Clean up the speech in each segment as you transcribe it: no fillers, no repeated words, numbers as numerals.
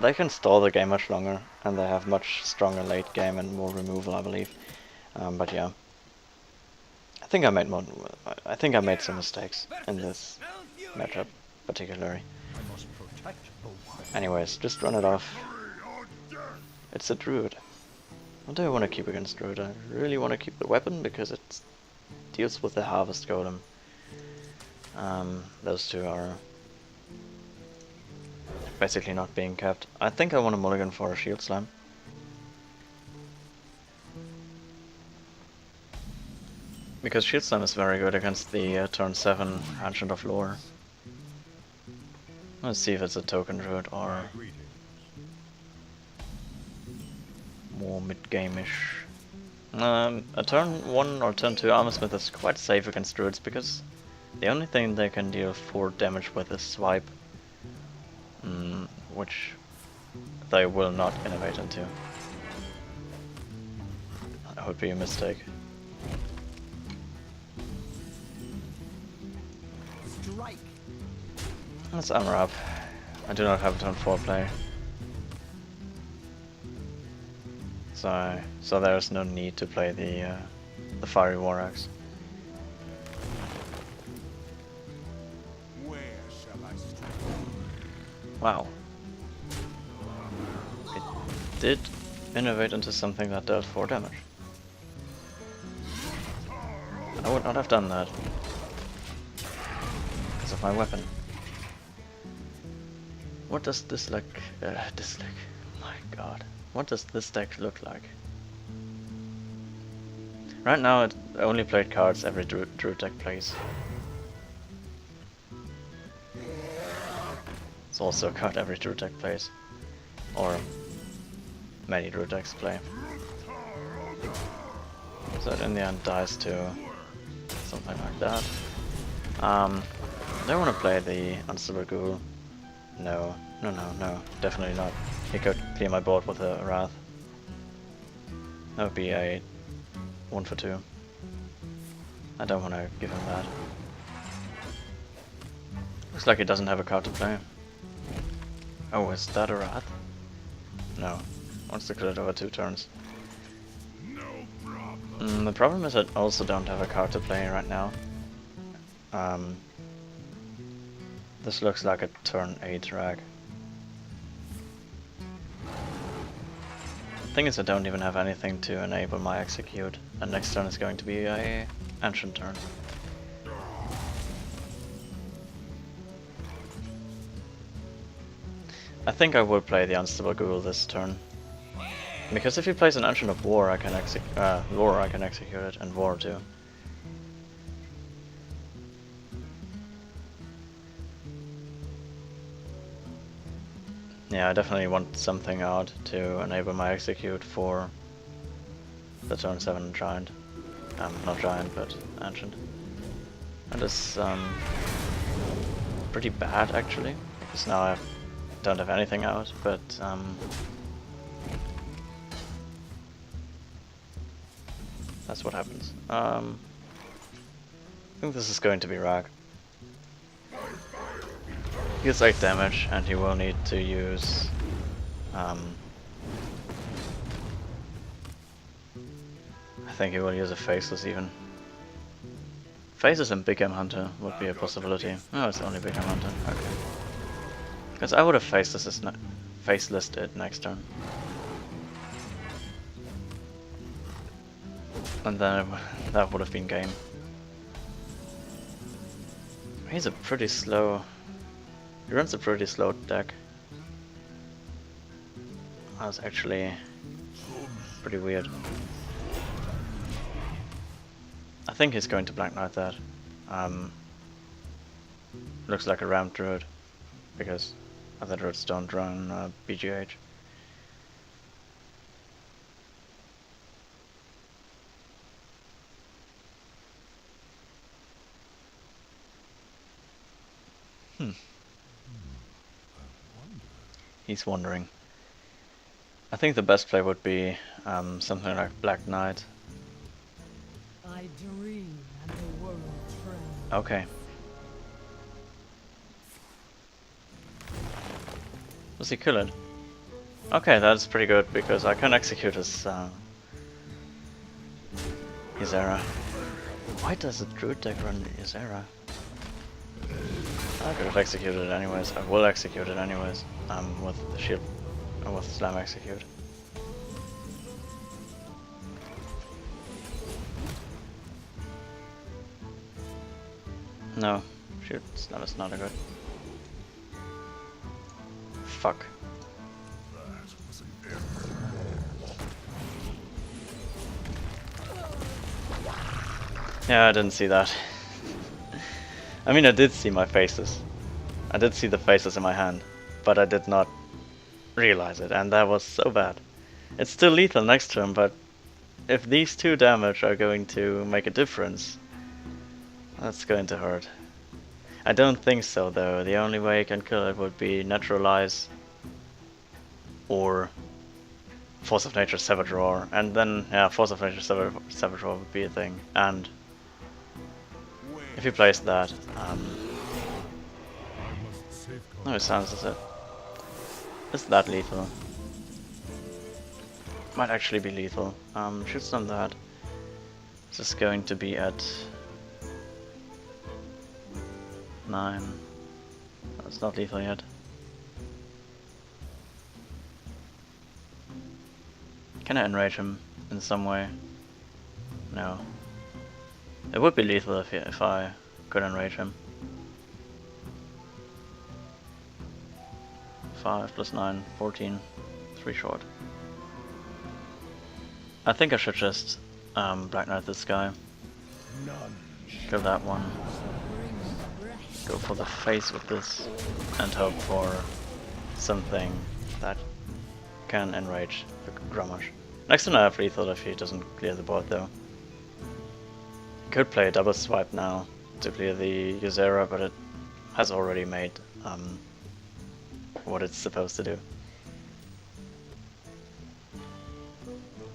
they can stall the game much longer, and they have much stronger late game and more removal, I believe. But yeah, I think I made some mistakes in this matchup, particularly. Anyways, just run it off. It's a druid. What do I want to keep against druid? I really want to keep the weapon because it deals with the harvest golem. Those two are basically not being kept. I think I want to mulligan for a shield slam. Because shield slam is very good against the turn 7 Ancient of Lore. Let's see if it's a token druid or more mid-game-ish. A turn 1 or turn 2 Armorsmith is quite safe against druids because the only thing they can deal 4 damage with is swipe. Which they will not innovate into. That would be a mistake. Strike. Let's armor up. I do not have a turn 4 play. So there's no need to play the Fiery War Axe. Where shall I strike? Wow. It did innovate into something that dealt 4 damage. I would not have done that because of my weapon. What does this look? My God. What does this deck look like? Right now it only played cards every druid deck plays. It's also a card every druid deck plays. Or many druid decks play. So it in the end dies to something like that. Do I want to play the Unstable Ghoul? No, definitely not. He could clear my board with a Wrath. That would be a 1 for 2. I don't want to give him that. Looks like he doesn't have a card to play. Oh, is that a Wrath? No. Wants to kill it over 2 turns. The problem is I also don't have a card to play right now. This looks like a turn 8 rag. Thing is I don't even have anything to enable my execute, and next turn is going to be a ancient turn. I think I will play the Unstable Ghoul this turn. Because if he plays an Ancient of War, I can Lore, I can execute it, and War too. Yeah, I definitely want something out to enable my execute for the turn 7 Giant. Not Giant, but Ancient. And it's pretty bad actually, because now I don't have anything out, but that's what happens. I think this is going to be Rag. He gets 8 damage, and he will need to use I think he will use a Faceless even. Faces and Big M Hunter would be a possibility. No, it's only Big M Hunter. Okay. Because I would have Facelessed it next turn. And then that would have been game. He's a pretty slow... He runs a pretty slow deck. That's actually pretty weird. I think he's going to Black Knight that. Looks like a ramp druid, because other druids don't run BGH. He's wondering. I think the best play would be something like Black Knight. I dream and the world trembles. Okay. Does he kill it? Okay, that's pretty good because I can execute his era. Why does the druid deck run his era? I could have executed it anyways. I will execute it anyways. With the shield, with slam execute. No, shoot, slam is not a good. Fuck. Yeah, I didn't see that. I mean, I did see my faces. I did see the faces in my hand, but I did not realize it, and that was so bad. It's still lethal next to him, but if these 2 damage are going to make a difference, that's going to hurt. I don't think so, though. The only way I can kill it would be Neutralize or Force of Nature Savage Roar, and then, yeah, Force of Nature Savage Roar would be a thing, and if he plays that, no, it sounds as it. Is that lethal? Might actually be lethal. Should stun that. This is going to be at 9. That's not lethal yet. Can I enrage him in some way? No. It would be lethal if I could enrage him. 5 plus 9, 14. 3 short. I think I should just Black Knight this guy. Kill that one. Go for the face with this and hope for something that can enrage the Grommash. Next turn I have lethal if he doesn't clear the board though. Could play a double swipe now to clear the Ysera, but it has already made what it's supposed to do.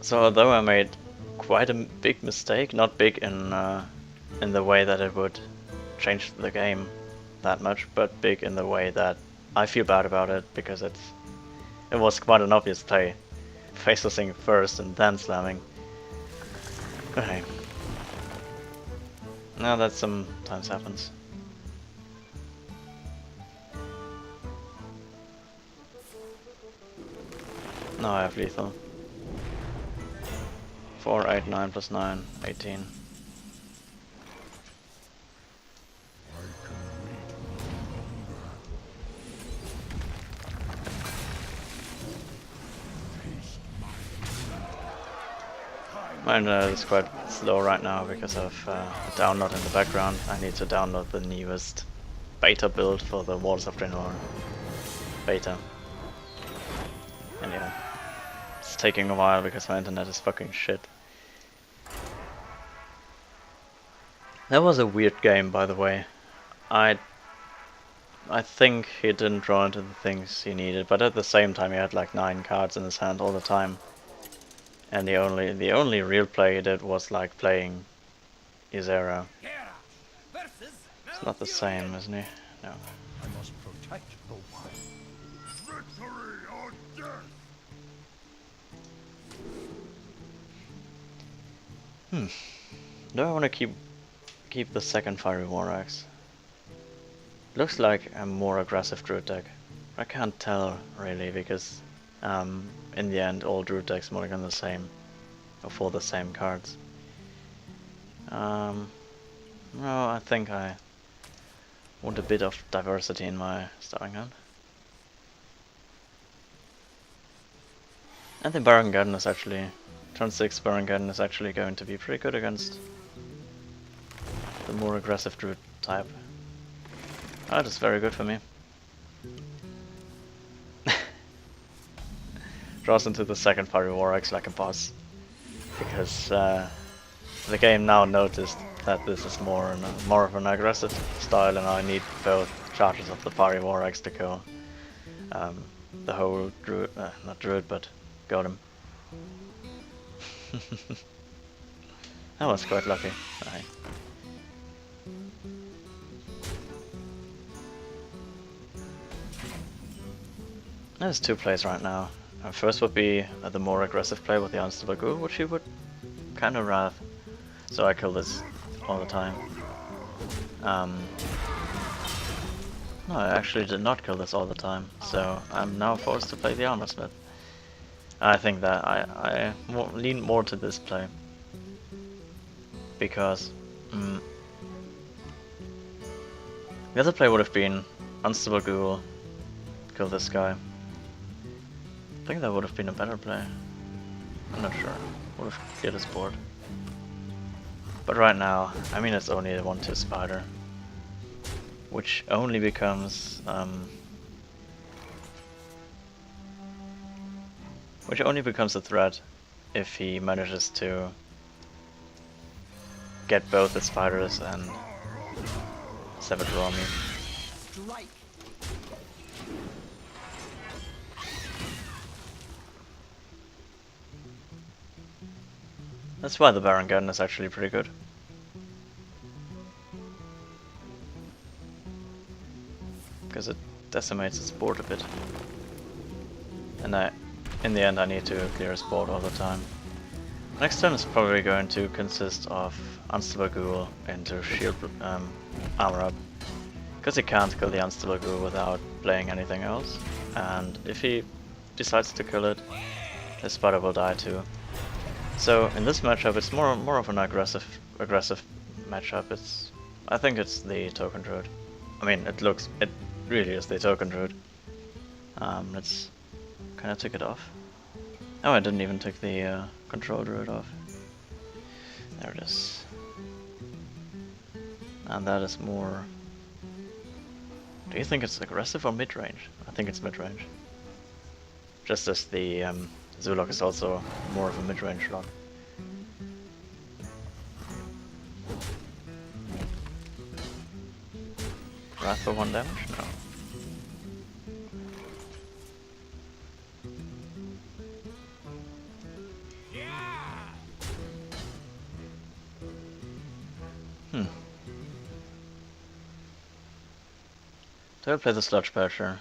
So although I made quite a big mistake, not big in the way that it would change the game that much, but big in the way that I feel bad about it because it was quite an obvious play. Facelessing first and then slamming. Okay. Now that sometimes happens. Now I have lethal. 4, 8, 9 plus 9, 18. My internet is quite slow right now because of a download in the background. I need to download the newest beta build for the Waters of Draenor beta. And yeah, it's taking a while because my internet is fucking shit. That was a weird game, by the way. I think he didn't draw into the things he needed, but at the same time he had like 9 cards in his hand all the time. And the only real play he did was like playing Ysera. It's not the same, isn't he? No. I must protect the one. Victory or death. Do I want to keep the second Fiery War Axe? Looks like a more aggressive Druid deck. I can't tell really because in the end all Druid decks mulligan the same, or for the same cards. No, I think I want a bit of diversity in my starting hand. And the Baron Garden is actually, turn 6 Baron Garden is actually going to be pretty good against the more aggressive Druid type. That is very good for me. Draws into the second Fiery War Axe like a boss. Because the game now noticed that this is more of an aggressive style and I need both charges of the Fiery War Axe to kill the whole Druid, not Druid, but Golem. That was quite lucky. Right. There's 2 plays right now. First would be the more aggressive play with the Unstable Ghoul, which he would kind of rather. So I kill this all the time. No, I actually did not kill this all the time, so I'm now forced to play the Armor Smith. I think that I lean more to this play. Because the other play would have been Unstable Ghoul, kill this guy. I think that would have been a better play. I'm not sure. Would have cleared his board. But right now, I mean, it's only a 1/2 spider, which only becomes a threat if he manages to get both the spiders and Savage Raw me. That's why the Baron Garden is actually pretty good. Because it decimates its board a bit. And in the end I need to clear his board all the time. Next turn is probably going to consist of Unstable Ghoul into shield armor up. Because he can't kill the Unstable Ghoul without playing anything else. And if he decides to kill it, his spider will die too. So in this matchup, it's more of an aggressive matchup. I think it's the Token Druid. I mean, it really is the Token Druid. Let's kind of take it off. Oh, I didn't even take the Control Druid off. There it is. And that is more. Do you think it's aggressive or mid-range? I think it's mid-range. Just as the Zulok is also more of a mid-range lock. Wrath for 1 damage? No. Do I play the Sludge Belcher?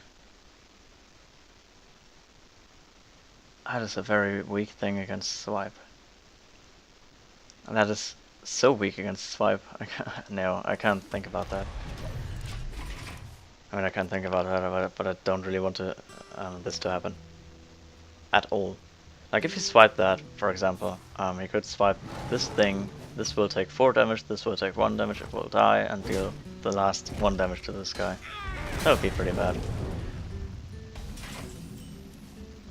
That is a very weak thing against Swipe. And that is so weak against Swipe. No, I can't think about that. I mean, I can't think about that, but I don't really want this to happen. At all. Like, if you swipe that, for example, you could swipe this thing, this will take 4 damage, this will take 1 damage, it will die, and deal the last 1 damage to this guy. That would be pretty bad.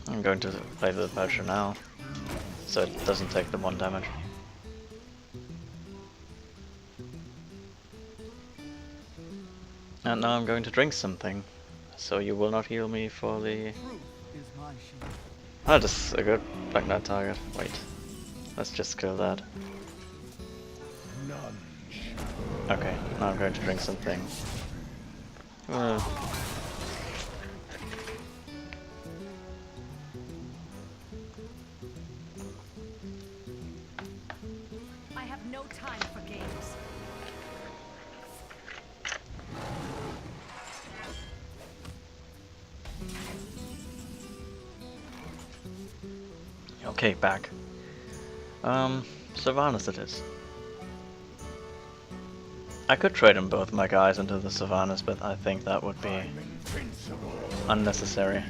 I'm going to play the Belcher now, so it doesn't take the 1 damage. And now I'm going to drink something, so you will not heal me for the... That is a good Black Knight target. Wait, let's just kill that. Okay, now I'm going to drink something. I have no time for games. Okay, back. Sylvanas it is. I could trade in both my guys into the Sylvanas, but I think that would be unnecessary.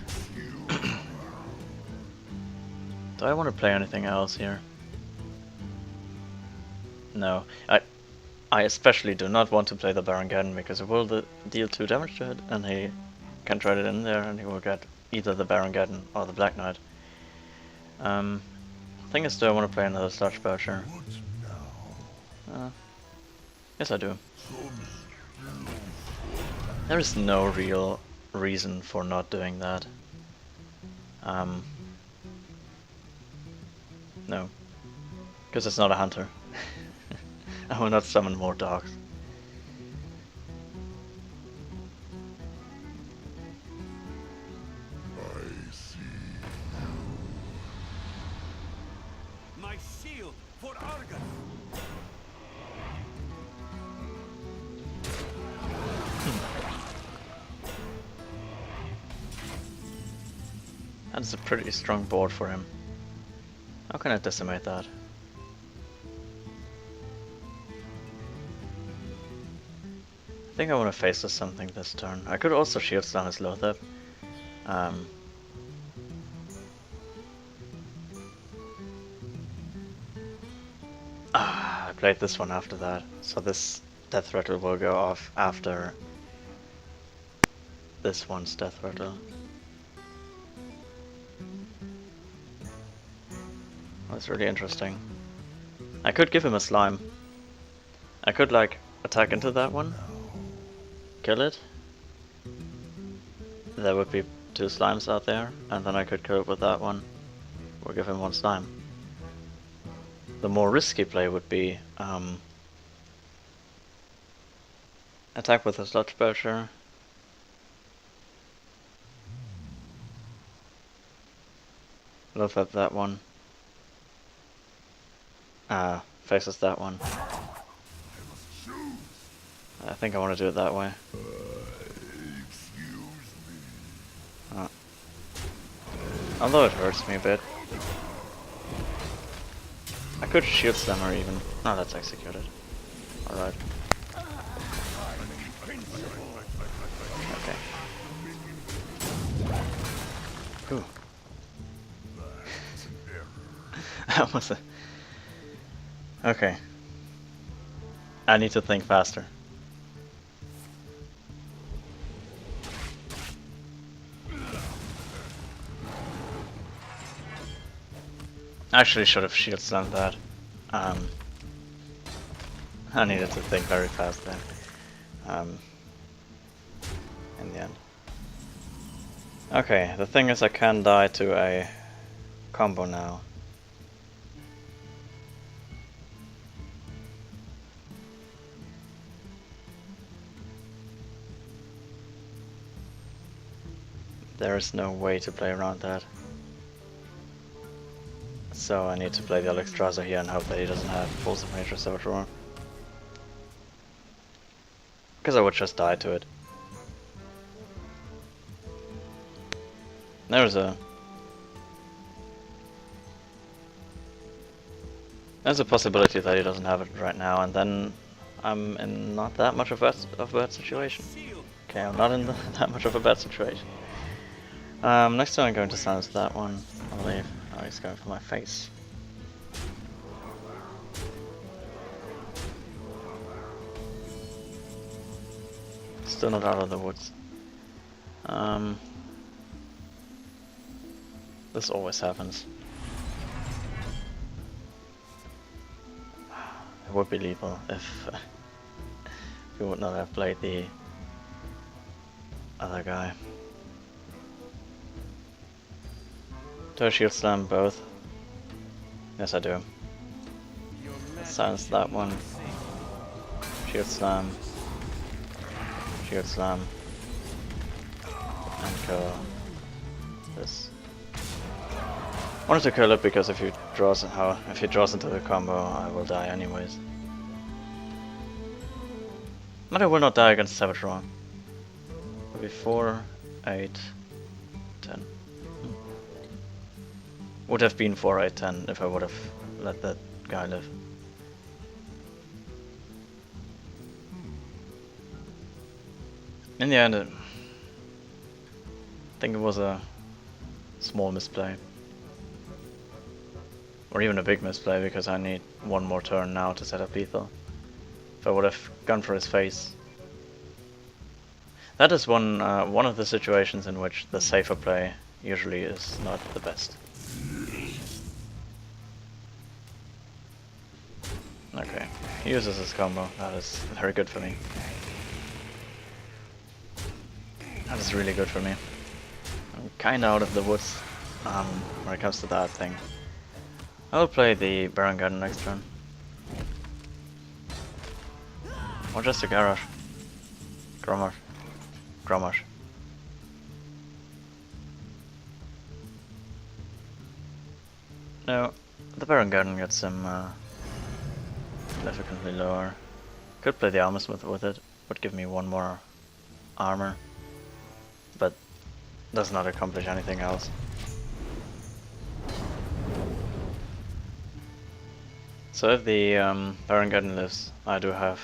Do I want to play anything else here? No. I especially do not want to play the Baron Garden because it will deal 2 damage to it, and he can trade it in there and he will get either the Baron Garden or the Black Knight. Thing is, do I want to play another Sludge Belcher? Yes, I do. There is no real reason for not doing that. No. Because it's not a hunter. I will not summon more dogs. My shield for Argus. That's a pretty strong board for him. How can I decimate that? I think I want to face with something this turn. I could also shield slam his Lothar. I played this one after that, so this death rattle will go off after this one's death rattle. That's really interesting. I could give him a slime. I could like attack into that one, kill it. There would be 2 slimes out there, and then I could kill it with that one, or give him 1 slime. The more risky play would be attack with a sludge belcher. Love up that one. Faces that one. I think I want to do it that way. Although it hurts me a bit. I could shield slam her even. No, that's executed. Alright. Okay. Ooh. That was a... Okay. I need to think faster. I actually should have shield slammed that. I needed to think very fast then. In the end. Okay, the thing is I can die to a combo now. There is no way to play around that. So I need to play the Alexstrasza here and hope that he doesn't have Pulse of Nature Saboteur. Because I would just die to it. There's a possibility that he doesn't have it right now, and then I'm in not that much of a bad situation. Okay, I'm not in that much of a bad situation. Next time I'm going to silence that one, I believe. Oh, he's going for my face. Still not out of the woods. This always happens. It would be lethal if we would not have played the other guy. Do I shield slam both? Yes, I do. Let's silence that one. Shield slam. Shield slam. And kill this. I wanted to kill it because if he draws into the combo, I will die anyways. But I will not die against Saboteur. It'll be 4, 8, 10. Would have been 4, 8, 10 if I would have let that guy live. In the end, I think it was a small misplay. Or even a big misplay, because I need one more turn now to set up lethal. If I would have gone for his face. That is one of the situations in which the safer play usually is not the best. Okay, he uses his combo. That is very good for me. That is really good for me. I'm kinda out of the woods when it comes to that thing. I'll play the Baron Garden next turn. Or just a Garrosh. Grommash. Grommash. No, the Baron Garden gets him significantly lower. Could play the Almasmith with it, would give me 1 more armor, but does not accomplish anything else. So if the Baron Garden lives, I do have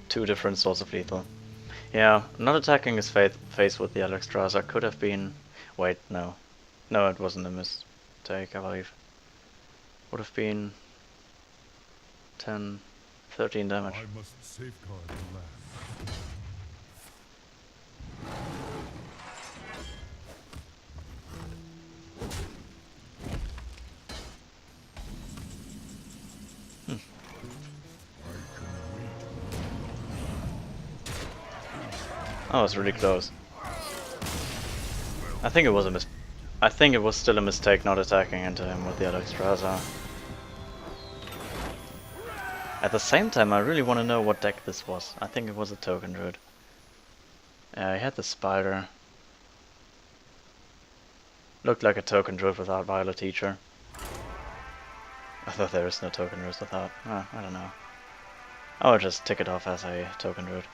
2 different sorts of lethal. Yeah, not attacking his face with the Alexstrasza could have been... Wait, no. No, it wasn't a mistake, I believe. Would have been 10, 13 damage. I must safeguard the land. That was really close. I think it was I think it was still a mistake not attacking into him with the Alexstrasza. At the same time, I really want to know what deck this was. I think it was a Token Druid. Yeah, he had the Spider. Looked like a Token Druid without Violet Teacher. I thought there is no Token Druid without. I don't know. I'll just tick it off as a Token Druid.